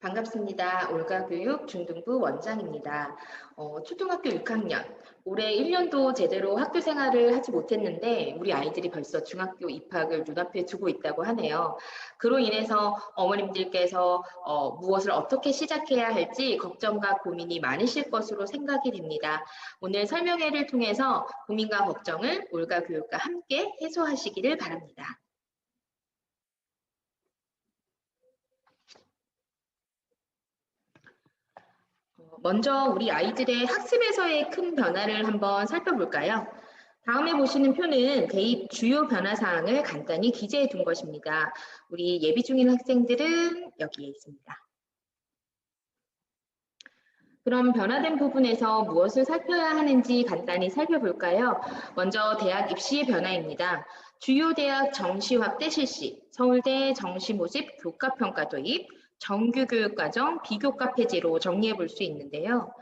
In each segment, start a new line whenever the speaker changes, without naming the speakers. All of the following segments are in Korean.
반갑습니다. 올가교육 중등부 원장입니다. 초등학교 6학년, 올해 1년도 제대로 학교 생활을 하지 못했는데 우리 아이들이 벌써 중학교 입학을 눈앞에 두고 있다고 하네요. 그로 인해서 어머님들께서 무엇을 어떻게 시작해야 할지 걱정과 고민이 많으실 것으로 생각이 됩니다. 오늘 설명회를 통해서 고민과 걱정을 올가교육과 함께 해소하시기를 바랍니다. 먼저 우리 아이들의 학습에서의 큰 변화를 한번 살펴볼까요? 다음에 보시는 표는 대입 주요 변화 사항을 간단히 기재해 둔 것입니다. 우리 예비 중인 학생들은 여기에 있습니다. 그럼 변화된 부분에서 무엇을 살펴야 하는지 간단히 살펴볼까요? 먼저 대학 입시의 변화입니다. 주요 대학 정시 확대 실시, 서울대 정시 모집 교과평가 도입, 정규교육과정 비교과 폐지로 정리해 볼 수 있는데요.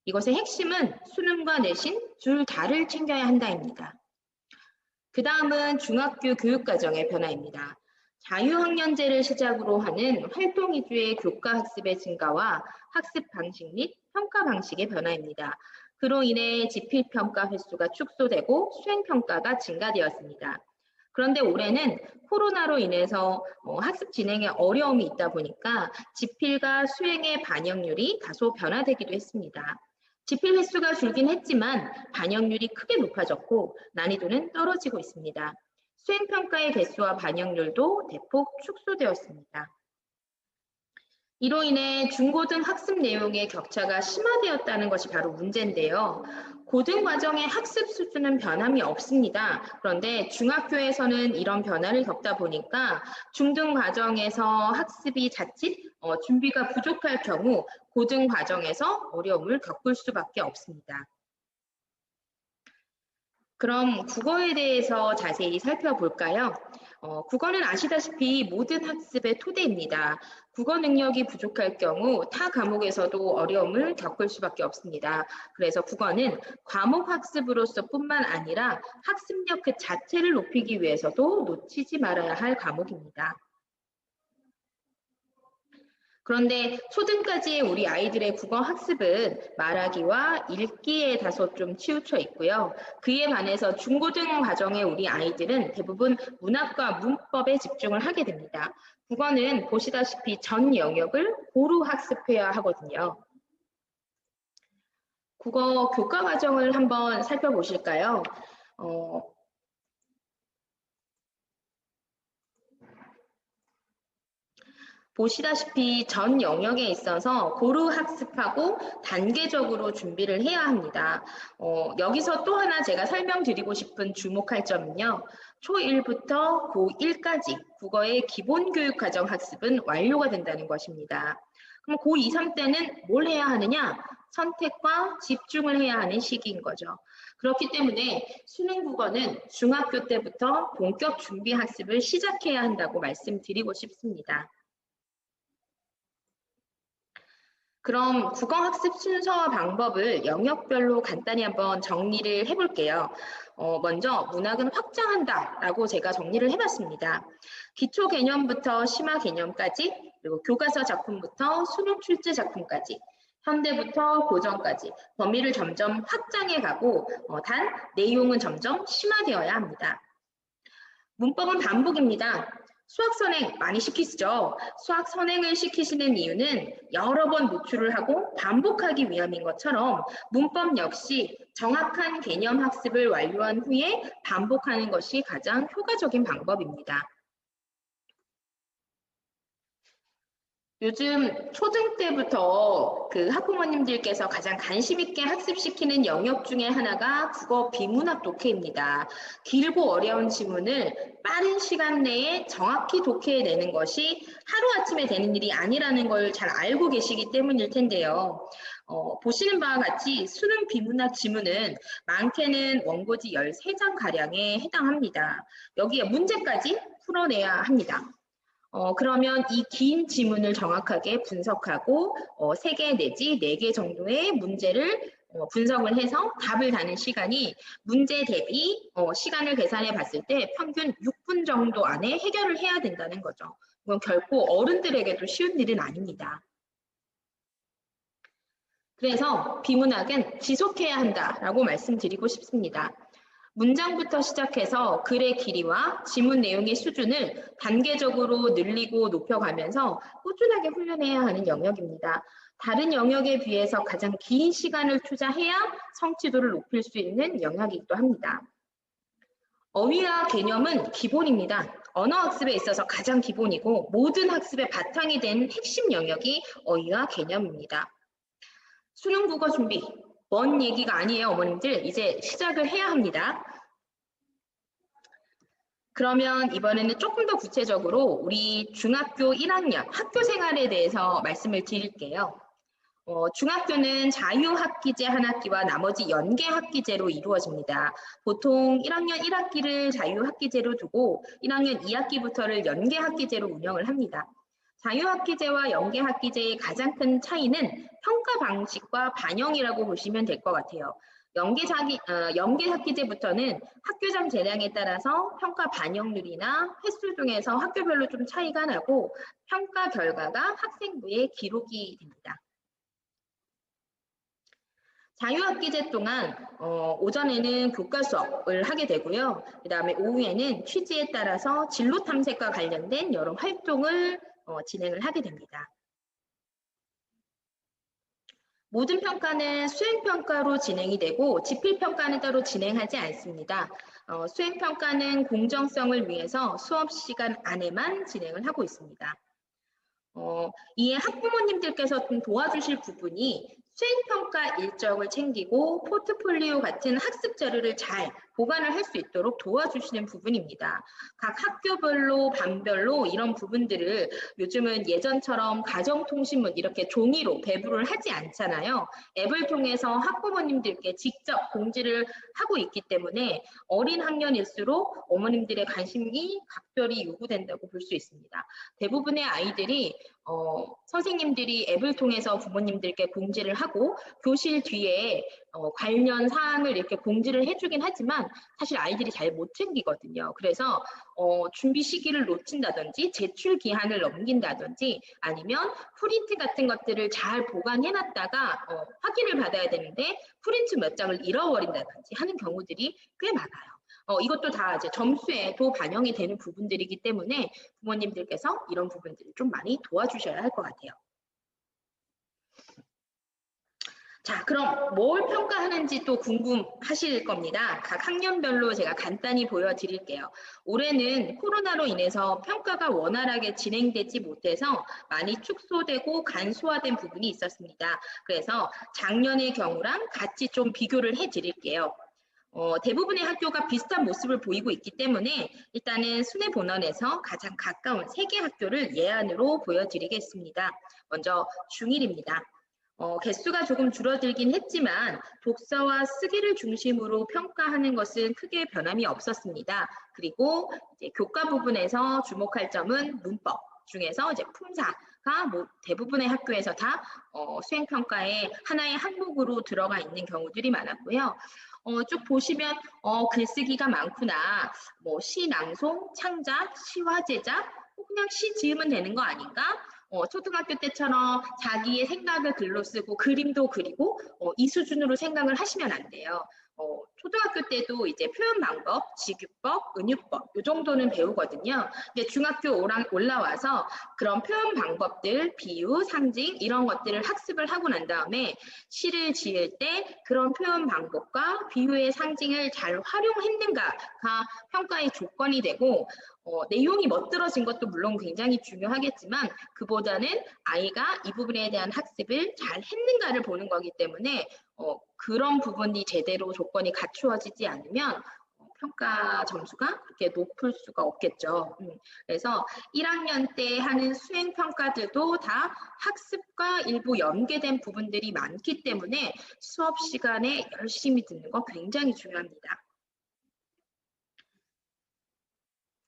이것의 핵심은 수능과 내신 둘 다를 챙겨야 한다입니다. 그 다음은 중학교 교육과정의 변화입니다. 자유학년제를 시작으로 하는 활동 위주의 교과 학습의 증가와 학습 방식 및 평가 방식의 변화입니다. 그로 인해 지필평가 횟수가 축소되고 수행평가가 증가되었습니다. 그런데 올해는 코로나로 인해서 학습 진행에 어려움이 있다 보니까 지필과 수행의 반영률이 다소 변화되기도 했습니다. 지필 횟수가 줄긴 했지만 반영률이 크게 높아졌고 난이도는 떨어지고 있습니다. 수행평가의 개수와 반영률도 대폭 축소되었습니다. 이로 인해 중고등 학습 내용의 격차가 심화되었다는 것이 바로 문제인데요. 고등 과정의 학습 수준은 변함이 없습니다. 그런데 중학교에서는 이런 변화를 겪다 보니까 중등 과정에서 학습이 자칫 준비가 부족할 경우 고등 과정에서 어려움을 겪을 수밖에 없습니다. 그럼 국어에 대해서 자세히 살펴볼까요? 국어는 아시다시피 모든 학습의 토대입니다. 국어 능력이 부족할 경우 타 과목에서도 어려움을 겪을 수밖에 없습니다. 그래서 국어는 과목 학습으로서 뿐만 아니라 학습력 그 자체를 높이기 위해서도 놓치지 말아야 할 과목입니다. 그런데 초등까지의 우리 아이들의 국어 학습은 말하기와 읽기에 다소 좀 치우쳐 있고요. 그에 반해서 중고등 과정의 우리 아이들은 대부분 문학과 문법에 집중을 하게 됩니다. 국어는 보시다시피 전 영역을 고루 학습해야 하거든요. 국어 교과 과정을 한번 살펴보실까요? 보시다시피 전 영역에 있어서 고루 학습하고 단계적으로 준비를 해야 합니다. 여기서 또 하나 제가 설명드리고 싶은 주목할 점은요. 초1부터 고1까지 국어의 기본 교육 과정 학습은 완료가 된다는 것입니다. 그럼 고2, 3 때는 뭘 해야 하느냐? 선택과 집중을 해야 하는 시기인 거죠. 그렇기 때문에 수능 국어는 중학교 때부터 본격 준비 학습을 시작해야 한다고 말씀드리고 싶습니다. 그럼 국어학습 순서와 방법을 영역별로 간단히 한번 정리를 해볼게요. 먼저 문학은 확장한다라고 제가 정리를 해봤습니다. 기초 개념부터 심화 개념까지, 그리고 교과서 작품부터 수능 출제 작품까지, 현대부터 고전까지 범위를 점점 확장해 가고 단 내용은 점점 심화되어야 합니다. 문법은 반복입니다. 수학 선행 많이 시키시죠? 수학 선행을 시키시는 이유는 여러 번 노출을 하고 반복하기 위함인 것처럼 문법 역시 정확한 개념 학습을 완료한 후에 반복하는 것이 가장 효과적인 방법입니다. 요즘 초등 때부터 그 학부모님들께서 가장 관심 있게 학습시키는 영역 중에 하나가 국어 비문학 독해입니다. 길고 어려운 지문을 빠른 시간 내에 정확히 독해내는 것이 하루아침에 되는 일이 아니라는 걸 잘 알고 계시기 때문일 텐데요. 보시는 바와 같이 수능 비문학 지문은 많게는 원고지 13장가량에 해당합니다. 여기에 문제까지 풀어내야 합니다. 그러면 이 긴 지문을 정확하게 분석하고 3개 내지 4개 정도의 문제를 분석을 해서 답을 다는 시간이 문제 대비 시간을 계산해 봤을 때 평균 6분 정도 안에 해결을 해야 된다는 거죠. 이건 결코 어른들에게도 쉬운 일은 아닙니다. 그래서 비문학은 지속해야 한다라고 말씀드리고 싶습니다. 문장부터 시작해서 글의 길이와 지문 내용의 수준을 단계적으로 늘리고 높여가면서 꾸준하게 훈련해야 하는 영역입니다. 다른 영역에 비해서 가장 긴 시간을 투자해야 성취도를 높일 수 있는 영역이기도 합니다. 어휘와 개념은 기본입니다. 언어 학습에 있어서 가장 기본이고 모든 학습의 바탕이 된 핵심 영역이 어휘와 개념입니다. 수능 국어 준비, 먼 얘기가 아니에요, 어머님들. 이제 시작을 해야 합니다. 그러면 이번에는 조금 더 구체적으로 우리 중학교 1학년 학교 생활에 대해서 말씀을 드릴게요. 중학교는 자유학기제 한 학기와 나머지 연계학기제로 이루어집니다. 보통 1학년 1학기를 자유학기제로 두고 1학년 2학기부터를 연계학기제로 운영을 합니다. 자유학기제와 연계학기제의 가장 큰 차이는 평가 방식과 반영이라고 보시면 될 것 같아요. 연계학기제부터는 학교장 재량에 따라서 평가 반영률이나 횟수 중에서 학교별로 좀 차이가 나고 평가 결과가 학생부에 기록이 됩니다. 자유학기제 동안 오전에는 교과 수업을 하게 되고요. 그 다음에 오후에는 취지에 따라서 진로 탐색과 관련된 여러 활동을 진행을 하게 됩니다. 모든 평가는 수행평가로 진행이 되고 지필평가는 따로 진행하지 않습니다. 수행평가는 공정성을 위해서 수업 시간 안에만 진행을 하고 있습니다. 이에 학부모님들께서 좀 도와주실 부분이 수행평가 일정을 챙기고 포트폴리오 같은 학습 자료를 잘 보관을 할 수 있도록 도와주시는 부분입니다. 각 학교별로 반별로 이런 부분들을 요즘은 예전처럼 가정통신문 이렇게 종이로 배부를 하지 않잖아요. 앱을 통해서 학부모님들께 직접 공지를 하고 있기 때문에 어린 학년일수록 어머님들의 관심이 각별히 요구된다고 볼 수 있습니다. 대부분의 아이들이 선생님들이 앱을 통해서 부모님들께 공지를 하고 교실 뒤에 관련 사항을 이렇게 공지를 해주긴 하지만 사실 아이들이 잘 못 챙기거든요. 그래서 준비 시기를 놓친다든지 제출 기한을 넘긴다든지 아니면 프린트 같은 것들을 잘 보관해놨다가 확인을 받아야 되는데 프린트 몇 장을 잃어버린다든지 하는 경우들이 꽤 많아요. 이것도 다 이제 점수에도 반영이 되는 부분들이기 때문에 부모님들께서 이런 부분들을 좀 많이 도와주셔야 할 것 같아요. 자, 그럼 뭘 평가하는지 또 궁금하실 겁니다. 각 학년별로 제가 간단히 보여드릴게요. 올해는 코로나로 인해서 평가가 원활하게 진행되지 못해서 많이 축소되고 간소화된 부분이 있었습니다. 그래서 작년의 경우랑 같이 좀 비교를 해드릴게요. 대부분의 학교가 비슷한 모습을 보이고 있기 때문에 일단은 순회본원에서 가장 가까운 3개 학교를 예안으로 보여드리겠습니다. 먼저 중1입니다. 개수가 조금 줄어들긴 했지만 독서와 쓰기를 중심으로 평가하는 것은 크게 변함이 없었습니다. 그리고 이제 교과 부분에서 주목할 점은 문법 중에서 이제 품사가 뭐 대부분의 학교에서 다 수행평가의 하나의 항목으로 들어가 있는 경우들이 많았고요. 쭉 보시면 글쓰기가 많구나. 뭐 시 낭송, 창작, 시화 제작, 그냥 시 지으면 되는 거 아닌가? 초등학교 때처럼 자기의 생각을 글로 쓰고 그림도 그리고 이 수준으로 생각을 하시면 안 돼요. 초등학교 때도 이제 표현 방법, 직유법, 은유법 이 정도는 배우거든요. 근데 중학교 올라와서 그런 표현 방법들, 비유, 상징 이런 것들을 학습을 하고 난 다음에 시를 지을 때 그런 표현 방법과 비유의 상징을 잘 활용했는가가 평가의 조건이 되고 내용이 멋들어진 것도 물론 굉장히 중요하겠지만 그보다는 아이가 이 부분에 대한 학습을 잘 했는가를 보는 거기 때문에 그런 부분이 제대로 조건이 갖추어지지 않으면 평가 점수가 그렇게 높을 수가 없겠죠. 그래서 1학년 때 하는 수행 평가들도 다 학습과 일부 연계된 부분들이 많기 때문에 수업 시간에 열심히 듣는 거 굉장히 중요합니다.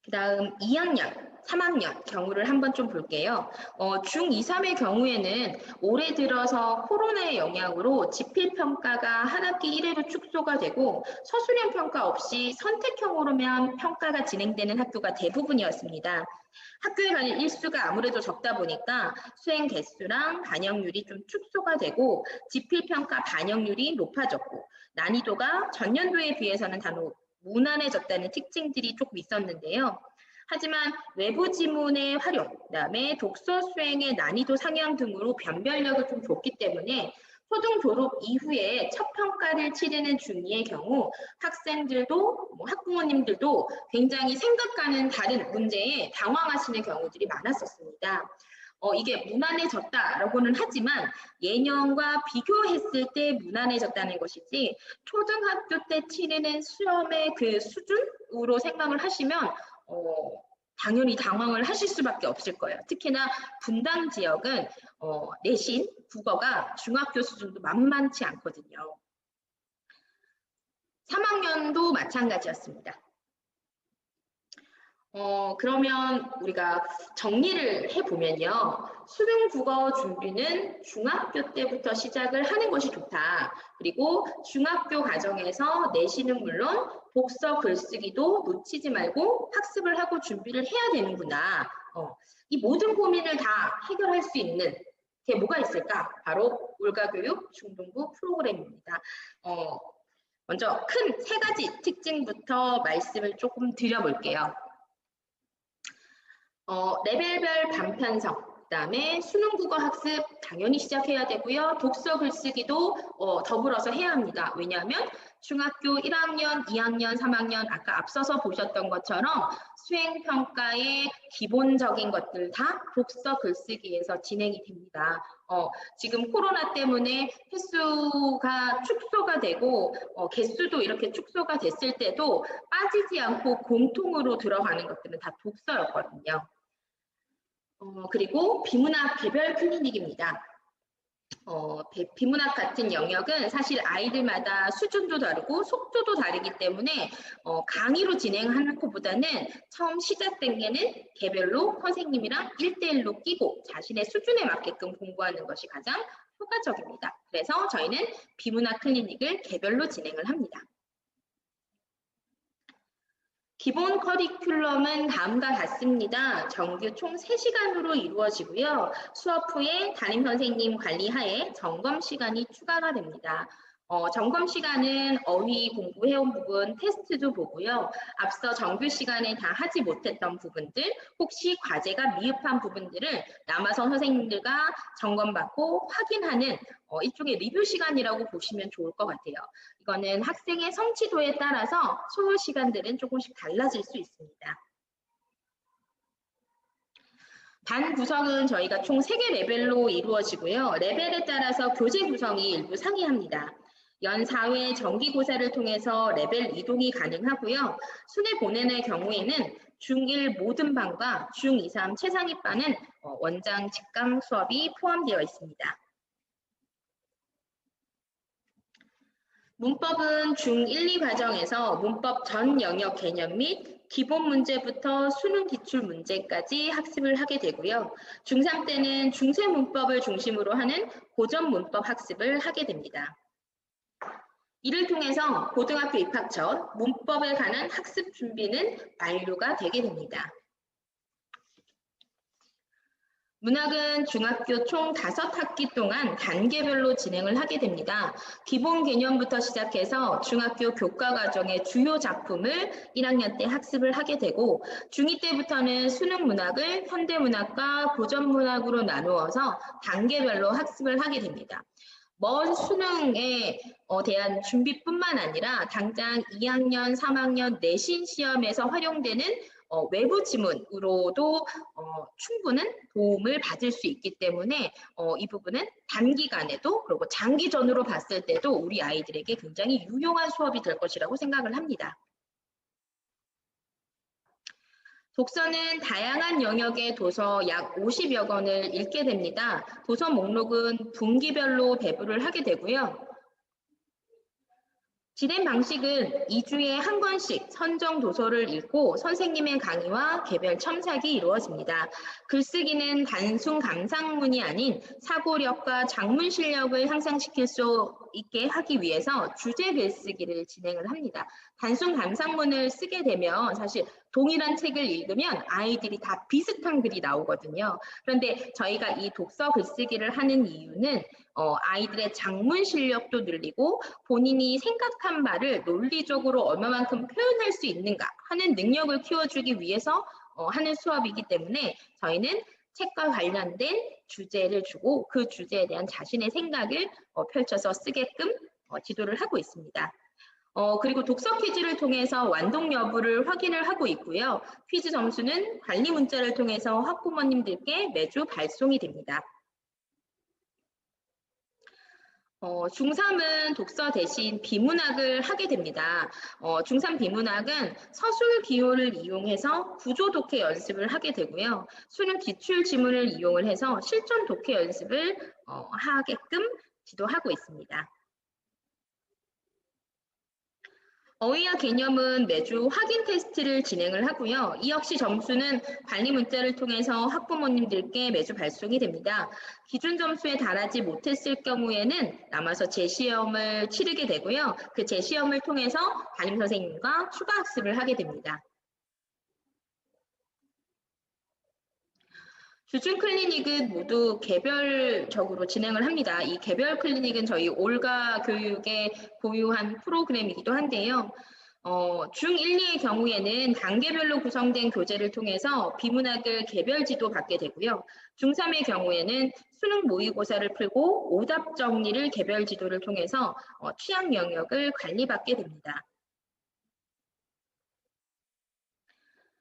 그 다음 2학년, 3학년 경우를 한번 좀 볼게요. 중2, 3의 경우에는 올해 들어서 코로나의 영향으로 지필평가가 한 학기 1회로 축소가 되고 서술형 평가 없이 선택형으로만 평가가 진행되는 학교가 대부분이었습니다. 학교에 가는 일수가 아무래도 적다 보니까 수행 개수랑 반영률이 좀 축소가 되고 지필평가 반영률이 높아졌고 난이도가 전년도에 비해서는 단호 무난해졌다는 특징들이 조금 있었는데요. 하지만 외부 지문의 활용, 그다음에 독서 수행의 난이도 상향 등으로 변별력을 좀 줬기 때문에 초등 졸업 이후에 첫 평가를 치르는 중2의 경우 학생들도 학부모님들도 굉장히 생각과는 다른 문제에 당황하시는 경우들이 많았었습니다. 이게 무난해졌다라고는 하지만 예년과 비교했을 때 무난해졌다는 것이지 초등학교 때 치르는 시험의 그 수준으로 생각을 하시면 당연히 당황을 하실 수밖에 없을 거예요. 특히나 분당 지역은 내신, 국어가 중학교 수준도 만만치 않거든요. 3학년도 마찬가지였습니다. 그러면 우리가 정리를 해보면요. 수능 국어 준비는 중학교 때부터 시작을 하는 것이 좋다. 그리고 중학교 과정에서 내신은 물론 독서 글쓰기도 놓치지 말고 학습을 하고 준비를 해야 되는구나. 이 모든 고민을 다 해결할 수 있는 게 뭐가 있을까? 바로 올가교육 중등부 프로그램입니다. 먼저 큰 세 가지 특징부터 말씀을 조금 드려볼게요. 레벨별 반편성, 그다음에 수능 국어 학습 당연히 시작해야 되고요. 독서 글쓰기도 더불어서 해야 합니다. 왜냐하면 중학교 1학년, 2학년, 3학년 아까 앞서서 보셨던 것처럼 수행평가의 기본적인 것들 다 독서 글쓰기에서 진행이 됩니다. 지금 코로나 때문에 횟수가 축소가 되고 개수도 이렇게 축소가 됐을 때도 빠지지 않고 공통으로 들어가는 것들은 다 독서였거든요. 그리고 비문학 개별 클리닉입니다. 비문학 같은 영역은 사실 아이들마다 수준도 다르고 속도도 다르기 때문에 강의로 진행하는 것보다는 처음 시작된 게는 개별로 선생님이랑 1대1로 끼고 자신의 수준에 맞게끔 공부하는 것이 가장 효과적입니다. 그래서 저희는 비문학 클리닉을 개별로 진행을 합니다. 기본 커리큘럼은 다음과 같습니다. 정규 총 3시간으로 이루어지고요. 수업 후에 담임 선생님 관리하에 점검 시간이 추가가 됩니다. 점검 시간은 어휘 공부해온 부분 테스트도 보고요. 앞서 정규 시간에 다 하지 못했던 부분들, 혹시 과제가 미흡한 부분들을 남아선 선생님들과 점검받고 확인하는 일종의 리뷰 시간이라고 보시면 좋을 것 같아요. 이거는 학생의 성취도에 따라서 소요 시간들은 조금씩 달라질 수 있습니다. 반 구성은 저희가 총 3개 레벨로 이루어지고요. 레벨에 따라서 교재 구성이 일부 상이합니다. 연 4회 정기고사를 통해서 레벨 이동이 가능하고요. 순회 본연의 경우에는 중1 모든 반과 중2, 3 최상위 반은 원장 직강 수업이 포함되어 있습니다. 문법은 중1, 2 과정에서 문법 전 영역 개념 및 기본 문제부터 수능 기출 문제까지 학습을 하게 되고요. 중3 때는 중세 문법을 중심으로 하는 고전 문법 학습을 하게 됩니다. 이를 통해서 고등학교 입학 전 문법에 관한 학습 준비는 완료가 되게 됩니다. 문학은 중학교 총 5학기 동안 단계별로 진행을 하게 됩니다. 기본 개념부터 시작해서 중학교 교과 과정의 주요 작품을 1학년 때 학습을 하게 되고 중2 때부터는 수능 문학을 현대문학과 고전문학으로 나누어서 단계별로 학습을 하게 됩니다. 먼 수능에 대한 준비뿐만 아니라 당장 2학년, 3학년 내신 시험에서 활용되는 외부 지문으로도 충분한 도움을 받을 수 있기 때문에 이 부분은 단기간에도 그리고 장기전으로 봤을 때도 우리 아이들에게 굉장히 유용한 수업이 될 것이라고 생각을 합니다. 독서는 다양한 영역의 도서 약 50여 권을 읽게 됩니다. 도서 목록은 분기별로 배부를 하게 되고요. 진행 방식은 2주에 한 권씩 선정 도서를 읽고 선생님의 강의와 개별 첨삭이 이루어집니다. 글쓰기는 단순 감상문이 아닌 사고력과 작문 실력을 향상시킬 수 있게 하기 위해서 주제 글쓰기를 진행을 합니다. 단순 감상문을 쓰게 되면 사실 동일한 책을 읽으면 아이들이 다 비슷한 글이 나오거든요. 그런데 저희가 이 독서 글쓰기를 하는 이유는 아이들의 작문 실력도 늘리고 본인이 생각한 바를 논리적으로 얼마만큼 표현할 수 있는가 하는 능력을 키워주기 위해서 하는 수업이기 때문에 저희는 책과 관련된 주제를 주고 그 주제에 대한 자신의 생각을 펼쳐서 쓰게끔 지도를 하고 있습니다. 그리고 독서 퀴즈를 통해서 완독 여부를 확인을 하고 있고요. 퀴즈 점수는 관리 문자를 통해서 학부모님들께 매주 발송이 됩니다. 중3은 독서 대신 비문학을 하게 됩니다. 중3 비문학은 서술 기호를 이용해서 구조 독해 연습을 하게 되고요. 수능 기출 지문을 이용을 해서 실전 독해 연습을 하게끔 지도하고 있습니다. 어휘와 개념은 매주 확인 테스트를 진행을 하고요. 이 역시 점수는 관리 문자를 통해서 학부모님들께 매주 발송이 됩니다. 기준 점수에 달하지 못했을 경우에는 남아서 재시험을 치르게 되고요. 그 재시험을 통해서 담임 선생님과 추가 학습을 하게 됩니다. 주중 클리닉은 모두 개별적으로 진행을 합니다. 이 개별 클리닉은 저희 올가 교육에 보유한 프로그램이기도 한데요. 중 1, 2의 경우에는 단계별로 구성된 교재를 통해서 비문학을 개별 지도 받게 되고요. 중 3의 경우에는 수능 모의고사를 풀고 오답 정리를 개별 지도를 통해서 취약 영역을 관리받게 됩니다.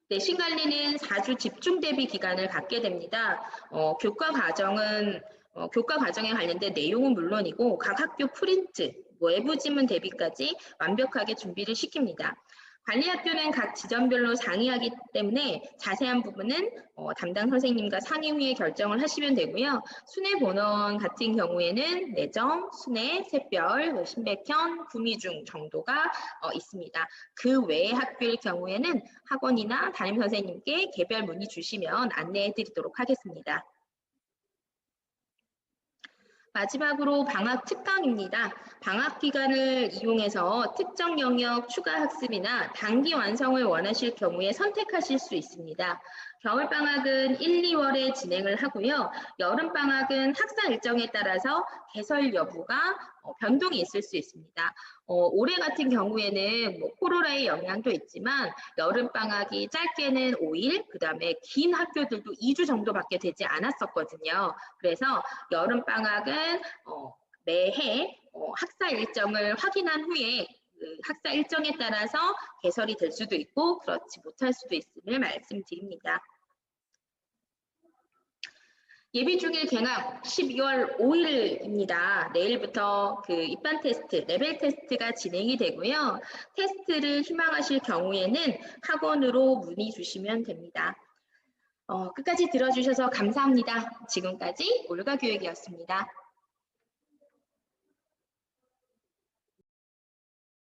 내신 관리는 4주 집중 대비 기간을 갖게 됩니다. 교과 과정에 관련된 내용은 물론이고 각 학교 프린트, 외부 지문 대비까지 완벽하게 준비를 시킵니다. 관리학교는 각 지점별로 상의하기 때문에 자세한 부분은 담당 선생님과 상의 후에 결정을 하시면 되고요. 순회 본원 같은 경우에는 내정, 순회, 샛별, 신백현, 구미중 정도가 있습니다. 그 외의 학교일 경우에는 학원이나 담임 선생님께 개별 문의 주시면 안내해 드리도록 하겠습니다. 마지막으로 방학 특강입니다. 방학 기간을 이용해서 특정 영역 추가 학습이나 단기 완성을 원하실 경우에 선택하실 수 있습니다. 겨울방학은 1, 2월에 진행을 하고요. 여름방학은 학사 일정에 따라서 개설 여부가 변동이 있을 수 있습니다. 올해 같은 경우에는 코로나의 영향도 있지만 여름방학이 짧게는 5일, 그 다음에 긴 학교들도 2주 정도밖에 되지 않았었거든요. 그래서 여름방학은 매해 학사 일정을 확인한 후에 그 학사 일정에 따라서 개설이 될 수도 있고 그렇지 못할 수도 있음을 말씀드립니다. 예비 중일 개강 12월 5일입니다. 내일부터 그 입반 테스트, 레벨 테스트가 진행이 되고요. 테스트를 희망하실 경우에는 학원으로 문의 주시면 됩니다. 끝까지 들어주셔서 감사합니다. 지금까지 올가 교육이었습니다.